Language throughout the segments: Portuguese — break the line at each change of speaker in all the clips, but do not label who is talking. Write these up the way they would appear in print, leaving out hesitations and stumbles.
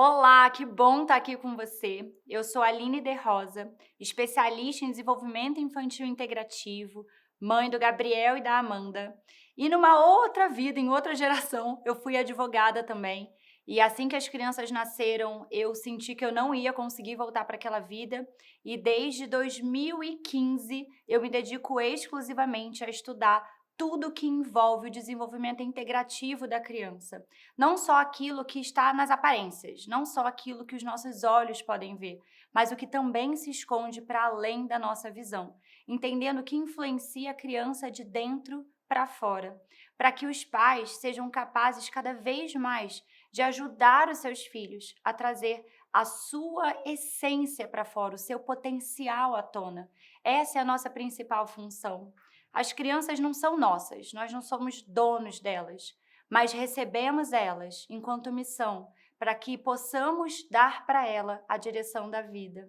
Olá, que bom estar aqui com você. Eu sou a Aline de Rosa, especialista em desenvolvimento infantil integrativo, mãe do Gabriel e da Amanda. E numa outra vida, em outra geração, eu fui advogada também. E assim que as crianças nasceram, eu senti que eu não ia conseguir voltar para aquela vida. E desde 2015, eu me dedico exclusivamente a estudar tudo que envolve o desenvolvimento integrativo da criança. Não só aquilo que está nas aparências, não só aquilo que os nossos olhos podem ver, mas o que também se esconde para além da nossa visão, entendendo que influencia a criança de dentro para fora, para que os pais sejam capazes cada vez mais de ajudar os seus filhos a trazer a sua essência para fora, o seu potencial à tona. Essa é a nossa principal função. As crianças não são nossas, nós não somos donos delas, mas recebemos elas enquanto missão para que possamos dar para ela a direção da vida.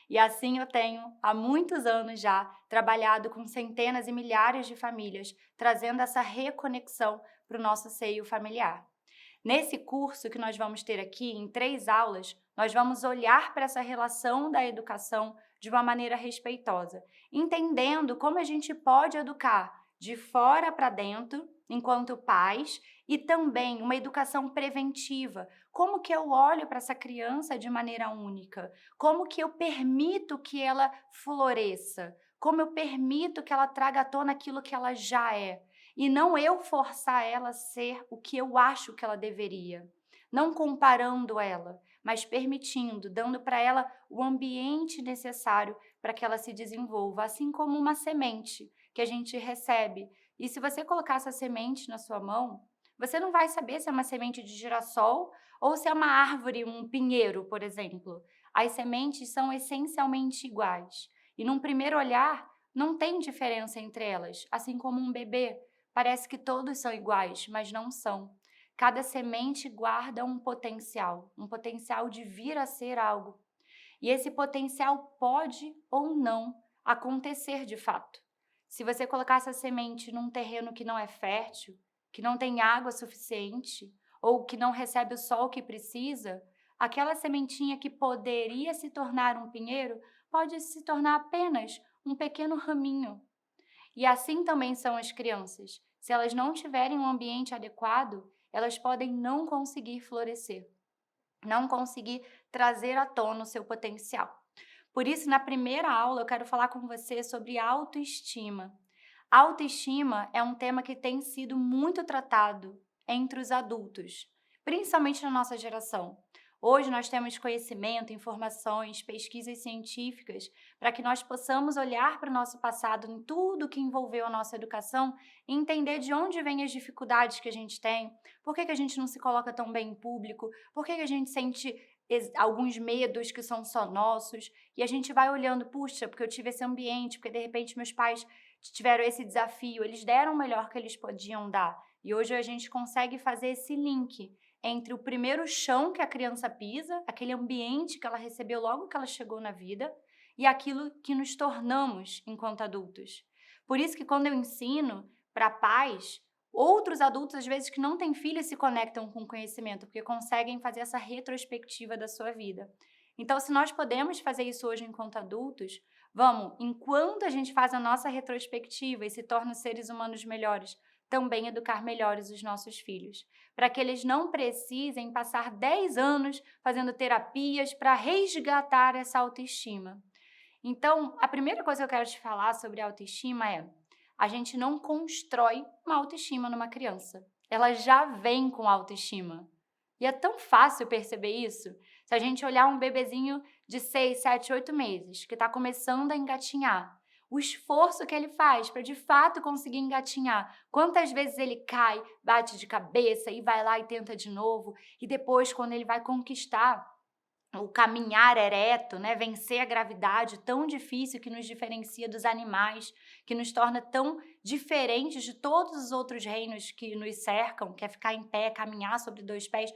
E assim eu tenho, há muitos anos já, trabalhado com centenas e milhares de famílias, trazendo essa reconexão para o nosso seio familiar. Nesse curso que nós vamos ter aqui, em 3 aulas, nós vamos olhar para essa relação da educação de uma maneira respeitosa, entendendo como a gente pode educar de fora para dentro, enquanto pais, e também uma educação preventiva. Como que eu olho para essa criança de maneira única? Como que eu permito que ela floresça? Como eu permito que ela traga à tona aquilo que ela já é? E não eu forçar ela a ser o que eu acho que ela deveria. Não comparando ela, mas permitindo, dando para ela o ambiente necessário para que ela se desenvolva, assim como uma semente que a gente recebe. E se você colocar essa semente na sua mão, você não vai saber se é uma semente de girassol ou se é uma árvore, um pinheiro, por exemplo. As sementes são essencialmente iguais. E num primeiro olhar, não tem diferença entre elas, assim como um bebê. Parece que todos são iguais, mas não são. Cada semente guarda um potencial de vir a ser algo. E esse potencial pode ou não acontecer de fato. Se você colocar essa semente num terreno que não é fértil, que não tem água suficiente, ou que não recebe o sol que precisa, aquela sementinha que poderia se tornar um pinheiro pode se tornar apenas um pequeno raminho. E assim também são as crianças. Se elas não tiverem um ambiente adequado, elas podem não conseguir florescer, não conseguir trazer à tona o seu potencial. Por isso, na primeira aula, eu quero falar com você sobre autoestima. Autoestima é um tema que tem sido muito tratado entre os adultos, principalmente na nossa geração. Hoje nós temos conhecimento, informações, pesquisas científicas para que nós possamos olhar para o nosso passado em tudo que envolveu a nossa educação e entender de onde vêm as dificuldades que a gente tem, por que a gente não se coloca tão bem em público, por que a gente sente alguns medos que são só nossos, e a gente vai olhando, puxa, porque eu tive esse ambiente, porque de repente meus pais tiveram esse desafio, eles deram o melhor que eles podiam dar. E hoje a gente consegue fazer esse link entre o primeiro chão que a criança pisa, aquele ambiente que ela recebeu logo que ela chegou na vida, e aquilo que nos tornamos enquanto adultos. Por isso que quando eu ensino para pais, outros adultos, às vezes, que não têm filhos, se conectam com o conhecimento, porque conseguem fazer essa retrospectiva da sua vida. Então, se nós podemos fazer isso hoje enquanto adultos, vamos, enquanto a gente faz a nossa retrospectiva e se torna seres humanos melhores, também educar melhores os nossos filhos, para que eles não precisem passar 10 anos fazendo terapias para resgatar essa autoestima. Então, a primeira coisa que eu quero te falar sobre autoestima é: a gente não constrói uma autoestima numa criança. Ela já vem com autoestima. E é tão fácil perceber isso. Se a gente olhar um bebezinho de 6, 7, 8 meses, que está começando a engatinhar, o esforço que ele faz para de fato conseguir engatinhar, quantas vezes ele cai, bate de cabeça e vai lá e tenta de novo, e depois, quando ele vai conquistar o caminhar ereto, né, vencer a gravidade tão difícil que nos diferencia dos animais, que nos torna tão diferentes de todos os outros reinos que nos cercam, que é ficar em pé, caminhar sobre 2 pés.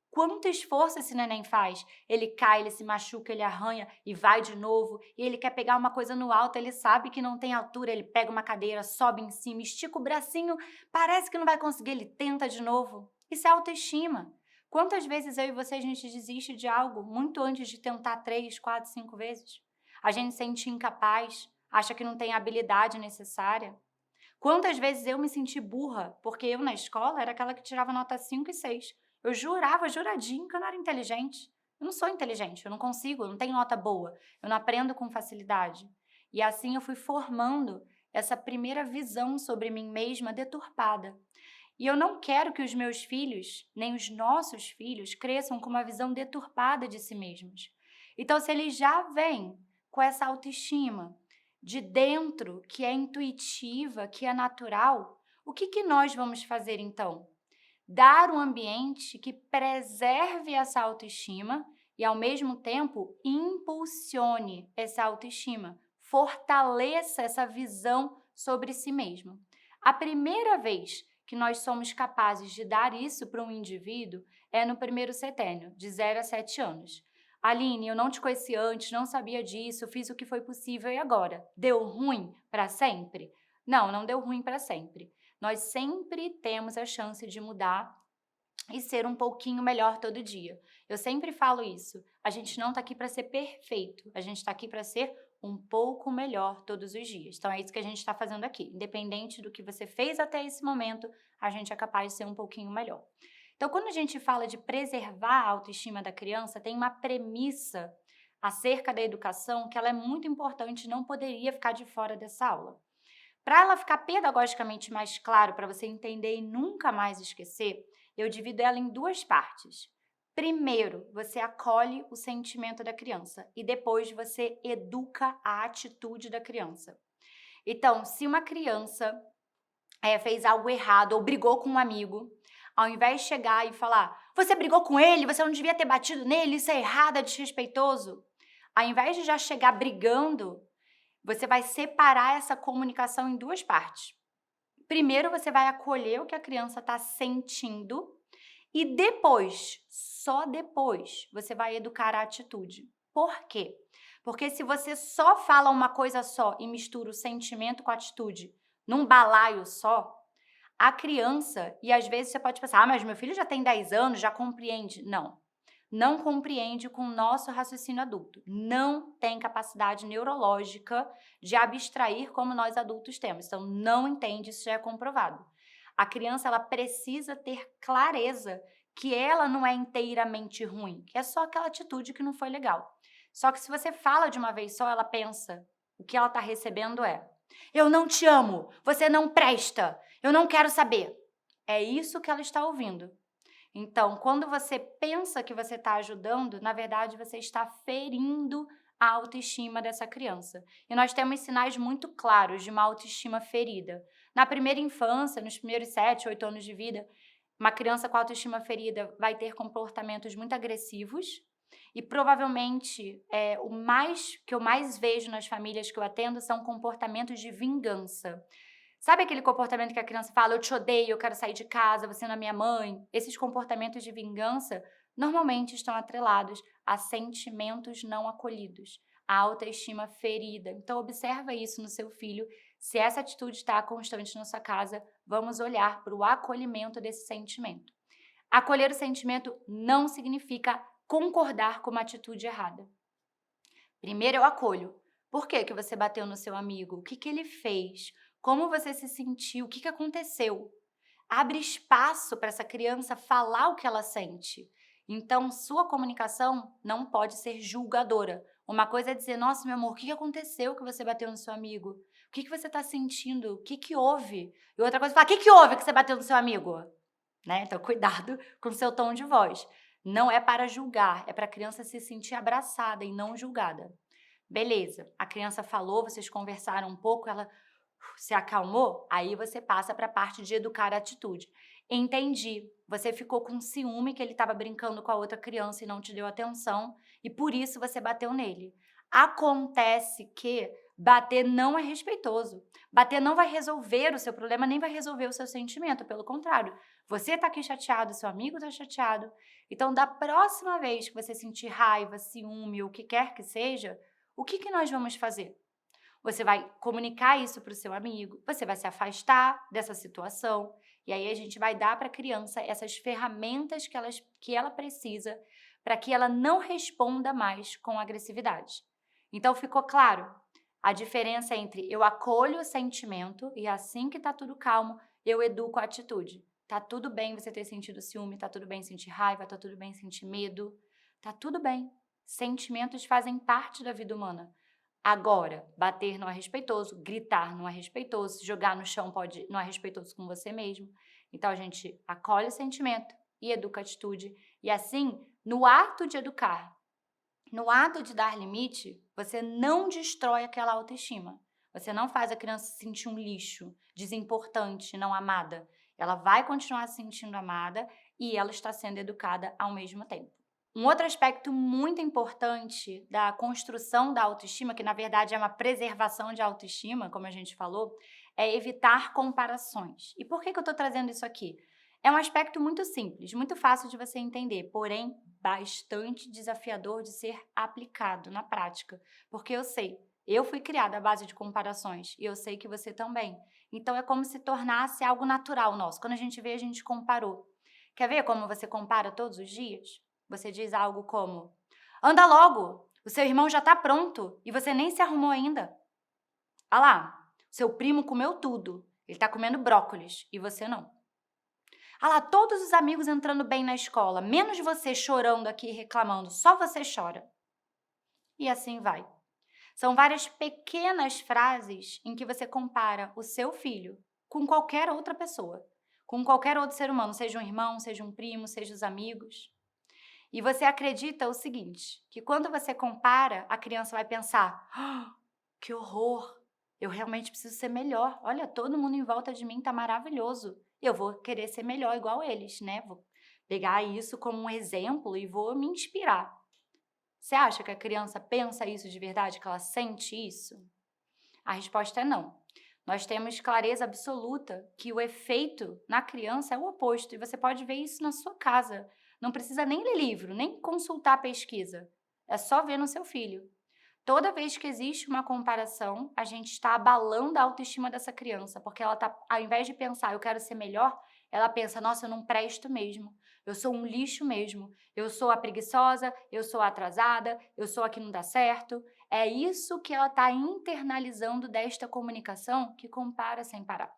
Quanto esforço esse neném faz? Ele cai, ele se machuca, ele arranha e vai de novo. E ele quer pegar uma coisa no alto, ele sabe que não tem altura, ele pega uma cadeira, sobe em cima, estica o bracinho, parece que não vai conseguir, ele tenta de novo. Isso é autoestima. Quantas vezes eu e você a gente desiste de algo muito antes de tentar 3, 4, 5 vezes? A gente se sente incapaz, acha que não tem a habilidade necessária. Quantas vezes eu me senti burra, porque eu na escola era aquela que tirava nota 5 e 6. Eu jurava, juradinho, que eu não era inteligente. Eu não sou inteligente, eu não consigo, eu não tenho nota boa, eu não aprendo com facilidade. E assim eu fui formando essa primeira visão sobre mim mesma deturpada. E eu não quero que os meus filhos, nem os nossos filhos, cresçam com uma visão deturpada de si mesmos. Então, se eles já vêm com essa autoestima de dentro, que é intuitiva, que é natural, o que que nós vamos fazer então? Dar um ambiente que preserve essa autoestima e, ao mesmo tempo, impulsione essa autoestima, fortaleça essa visão sobre si mesmo. A primeira vez que nós somos capazes de dar isso para um indivíduo é no primeiro setênio, de 0 a 7 anos. Aline, eu não te conheci antes, não sabia disso, fiz o que foi possível e agora? Deu ruim para sempre? Não, não deu ruim para sempre. Nós sempre temos a chance de mudar e ser um pouquinho melhor todo dia. Eu sempre falo isso. A gente não está aqui para ser perfeito, a gente está aqui para ser um pouco melhor todos os dias. Então é isso que a gente está fazendo aqui. Independente do que você fez até esse momento, a gente é capaz de ser um pouquinho melhor. Então, quando a gente fala de preservar a autoestima da criança, tem uma premissa acerca da educação que ela é muito importante e não poderia ficar de fora dessa aula. Para ela ficar pedagogicamente mais claro, para você entender e nunca mais esquecer, eu divido ela em duas partes. Primeiro, você acolhe o sentimento da criança e depois você educa a atitude da criança. Então, se uma criança fez algo errado ou brigou com um amigo, ao invés de chegar e falar, você brigou com ele, você não devia ter batido nele, isso é errado, é desrespeitoso. Ao invés de já chegar brigando, você vai separar essa comunicação em duas partes. Primeiro, você vai acolher o que a criança está sentindo e depois, só depois, você vai educar a atitude. Por quê? Porque se você só fala uma coisa só e mistura o sentimento com a atitude num balaio só, a criança, e às vezes você pode pensar, mas meu filho já tem 10 anos, já compreende. Não compreende com o nosso raciocínio adulto. Não tem capacidade neurológica de abstrair como nós adultos temos. Então, não entende, isso já é comprovado. A criança, ela precisa ter clareza que ela não é inteiramente ruim, que é só aquela atitude que não foi legal. Só que se você fala de uma vez só, ela pensa, o que ela está recebendo é, eu não te amo, você não presta, eu não quero saber. É isso que ela está ouvindo. Então, quando você pensa que você está ajudando, na verdade você está ferindo a autoestima dessa criança. E nós temos sinais muito claros de uma autoestima ferida. Na primeira infância, nos primeiros 7, 8 anos de vida, uma criança com autoestima ferida vai ter comportamentos muito agressivos e provavelmente o que eu mais vejo nas famílias que eu atendo são comportamentos de vingança. Sabe aquele comportamento que a criança fala, eu te odeio, eu quero sair de casa, você não é minha mãe? Esses comportamentos de vingança normalmente estão atrelados a sentimentos não acolhidos, a autoestima ferida. Então observa isso no seu filho. Se essa atitude está constante na sua casa, vamos olhar para o acolhimento desse sentimento. Acolher o sentimento não significa concordar com uma atitude errada. Primeiro eu acolho. Por que que você bateu no seu amigo? O que que ele fez? Como você se sentiu? O que que aconteceu? Abre espaço para essa criança falar o que ela sente. Então, sua comunicação não pode ser julgadora. Uma coisa é dizer, nossa, meu amor, o que que aconteceu que você bateu no seu amigo? O que que você está sentindo? O que que houve? E outra coisa é falar, o que que houve que você bateu no seu amigo? Né? Então, cuidado com o seu tom de voz. Não é para julgar, é para a criança se sentir abraçada e não julgada. Beleza, a criança falou, vocês conversaram um pouco, ela se acalmou, aí você passa para a parte de educar a atitude. Entendi, você ficou com ciúme que ele estava brincando com a outra criança e não te deu atenção, e por isso você bateu nele. Acontece que bater não é respeitoso. Bater não vai resolver o seu problema, nem vai resolver o seu sentimento, pelo contrário. Você está aqui chateado, seu amigo está chateado. Então, da próxima vez que você sentir raiva, ciúme ou o que quer que seja, o que que nós vamos fazer? Você vai comunicar isso para o seu amigo, você vai se afastar dessa situação E aí a gente vai dar para a criança essas ferramentas que ela precisa para que ela não responda mais com agressividade. Então ficou claro a diferença entre eu acolho o sentimento e assim que tá tudo calmo, eu educo a atitude. Tá tudo bem você ter sentido ciúme, tá tudo bem sentir raiva, tá tudo bem sentir medo, tá tudo bem. Sentimentos fazem parte da vida humana. Agora, bater não é respeitoso, gritar não é respeitoso, se jogar no chão não é respeitoso com você mesmo. Então a gente acolhe o sentimento e educa a atitude. E assim, no ato de educar, no ato de dar limite, você não destrói aquela autoestima. Você não faz a criança se sentir um lixo, desimportante, não amada. Ela vai continuar se sentindo amada e ela está sendo educada ao mesmo tempo. Um outro aspecto muito importante da construção da autoestima, que na verdade é uma preservação de autoestima, como a gente falou, é evitar comparações. E por que eu estou trazendo isso aqui? É um aspecto muito simples, muito fácil de você entender, porém bastante desafiador de ser aplicado na prática. Porque eu fui criada à base de comparações e eu sei que você também. Então é como se tornasse algo natural nosso. Quando a gente vê, a gente comparou. Quer ver como você compara todos os dias? Você diz algo como: anda logo, o seu irmão já está pronto e você nem se arrumou ainda. Ah lá, seu primo comeu tudo, ele está comendo brócolis e você não. Ah lá, todos os amigos entrando bem na escola, menos você chorando aqui e reclamando, só você chora. E assim vai. São várias pequenas frases em que você compara o seu filho com qualquer outra pessoa, com qualquer outro ser humano, seja um irmão, seja um primo, seja os amigos. E você acredita o seguinte, que quando você compara, a criança vai pensar: "Ah, que horror, eu realmente preciso ser melhor. Olha, todo mundo em volta de mim tá maravilhoso. Eu vou querer ser melhor igual eles, né? Vou pegar isso como um exemplo e vou me inspirar." Você acha que a criança pensa isso de verdade, que ela sente isso? A resposta é não. Nós temos clareza absoluta que o efeito na criança é o oposto, e você pode ver isso na sua casa. Não precisa nem ler livro, nem consultar pesquisa. É só ver no seu filho. Toda vez que existe uma comparação, a gente está abalando a autoestima dessa criança, porque ela tá, ao invés de pensar, eu quero ser melhor, ela pensa, nossa, eu não presto mesmo, eu sou um lixo mesmo, eu sou a preguiçosa, eu sou a atrasada, eu sou a que não dá certo. É isso que ela está internalizando desta comunicação que compara sem parar.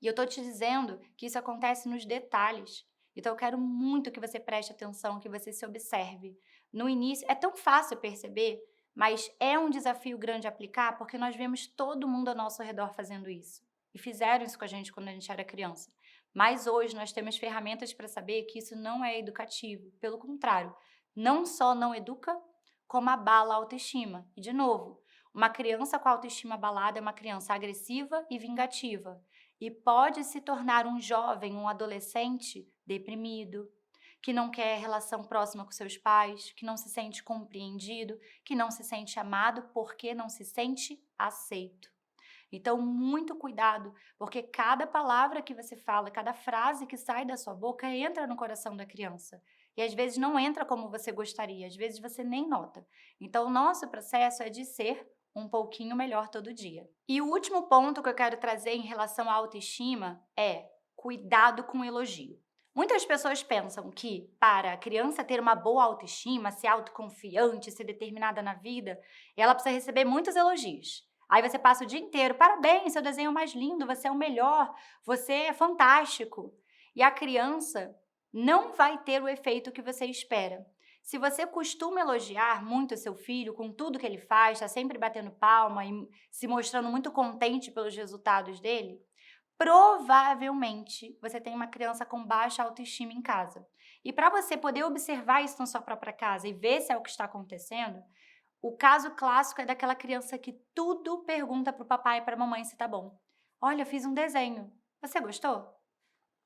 E eu estou te dizendo que isso acontece nos detalhes. Então eu quero muito que você preste atenção, que você se observe. No início, é tão fácil perceber, mas é um desafio grande aplicar porque nós vemos todo mundo ao nosso redor fazendo isso. E fizeram isso com a gente quando a gente era criança. Mas hoje nós temos ferramentas para saber que isso não é educativo. Pelo contrário, não só não educa, como abala a autoestima. E de novo, uma criança com a autoestima abalada é uma criança agressiva e vingativa. E pode se tornar um jovem, um adolescente deprimido, que não quer relação próxima com seus pais, que não se sente compreendido, que não se sente amado porque não se sente aceito. Então, muito cuidado, porque cada palavra que você fala, cada frase que sai da sua boca entra no coração da criança. E às vezes não entra como você gostaria, às vezes você nem nota. Então, o nosso processo é de ser um pouquinho melhor todo dia. E o último ponto que eu quero trazer em relação à autoestima é cuidado com o elogio. Muitas pessoas pensam que para a criança ter uma boa autoestima, ser autoconfiante, ser determinada na vida, ela precisa receber muitos elogios. Aí você passa o dia inteiro, parabéns, seu desenho é o mais lindo, você é o melhor, você é fantástico. E a criança não vai ter o efeito que você espera. Se você costuma elogiar muito seu filho com tudo que ele faz, está sempre batendo palma e se mostrando muito contente pelos resultados dele, provavelmente você tem uma criança com baixa autoestima em casa. E para você poder observar isso na sua própria casa e ver se é o que está acontecendo, o caso clássico é daquela criança que tudo pergunta para o papai e para a mamãe se tá bom. Olha, eu fiz um desenho. Você gostou?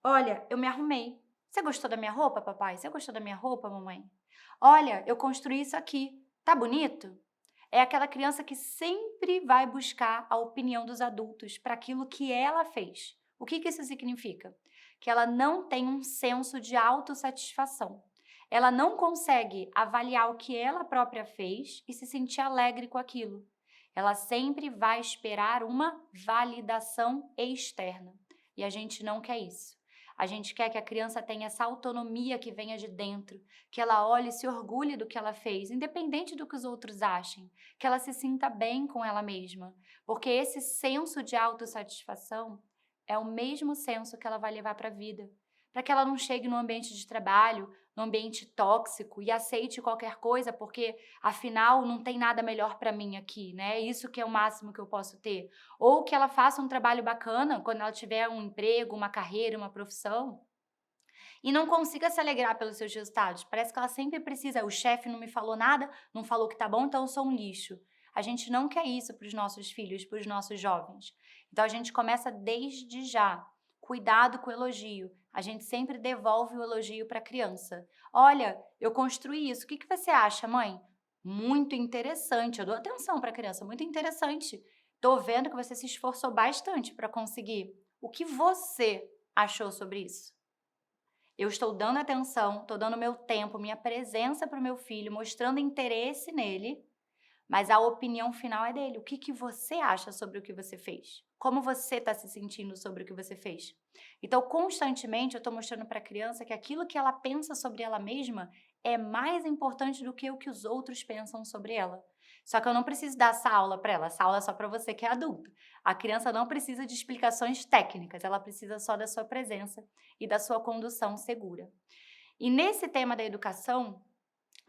Olha, eu me arrumei. Você gostou da minha roupa, papai? Você gostou da minha roupa, mamãe? Olha, eu construí isso aqui. Tá bonito? É aquela criança que sempre vai buscar a opinião dos adultos para aquilo que ela fez. O que isso significa? Que ela não tem um senso de autossatisfação. Ela não consegue avaliar o que ela própria fez e se sentir alegre com aquilo. Ela sempre vai esperar uma validação externa. E a gente não quer isso. A gente quer que a criança tenha essa autonomia que venha de dentro, que ela olhe e se orgulhe do que ela fez, independente do que os outros achem, que ela se sinta bem com ela mesma, porque esse senso de autossatisfação é o mesmo senso que ela vai levar para a vida, para que ela não chegue no ambiente de trabalho, no ambiente tóxico e aceite qualquer coisa, porque afinal não tem nada melhor para mim aqui, né? Isso que é o máximo que eu posso ter. Ou que ela faça um trabalho bacana quando ela tiver um emprego, uma carreira, uma profissão, e não consiga se alegrar pelos seus resultados. Parece que ela sempre precisa, o chefe não me falou nada, não falou que tá bom, então eu sou um lixo. A gente não quer isso para os nossos filhos, para os nossos jovens. Então a gente começa desde já. Cuidado com o elogio. A gente sempre devolve o elogio para a criança. Olha, eu construí isso. O que que você acha, mãe? Muito interessante. Eu dou atenção para a criança. Muito interessante. Tô vendo que você se esforçou bastante para conseguir. O que você achou sobre isso? Eu estou dando atenção, estou dando meu tempo, minha presença para o meu filho, mostrando interesse nele, mas a opinião final é dele. O que que você acha sobre o que você fez? Como você está se sentindo sobre o que você fez? Então, constantemente, eu estou mostrando para a criança que aquilo que ela pensa sobre ela mesma é mais importante do que o que os outros pensam sobre ela. Só que eu não preciso dar essa aula para ela, essa aula é só para você que é adulto. A criança não precisa de explicações técnicas, ela precisa só da sua presença e da sua condução segura. E nesse tema da educação,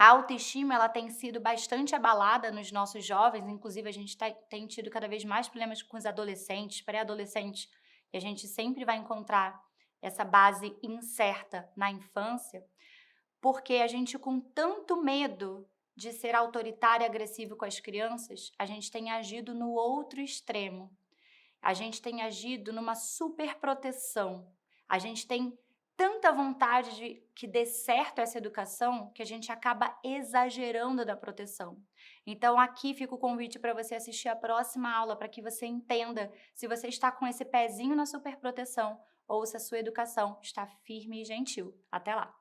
a autoestima ela tem sido bastante abalada nos nossos jovens, inclusive a gente tem tido cada vez mais problemas com os adolescentes, pré-adolescentes, e a gente sempre vai encontrar essa base incerta na infância, porque a gente com tanto medo de ser autoritário e agressivo com as crianças, a gente tem agido no outro extremo. A gente tem agido numa superproteção. A gente tem tanta vontade de que dê certo essa educação que a gente acaba exagerando da proteção. Então aqui fica o convite para você assistir a próxima aula para que você entenda se você está com esse pezinho na superproteção ou se a sua educação está firme e gentil. Até lá!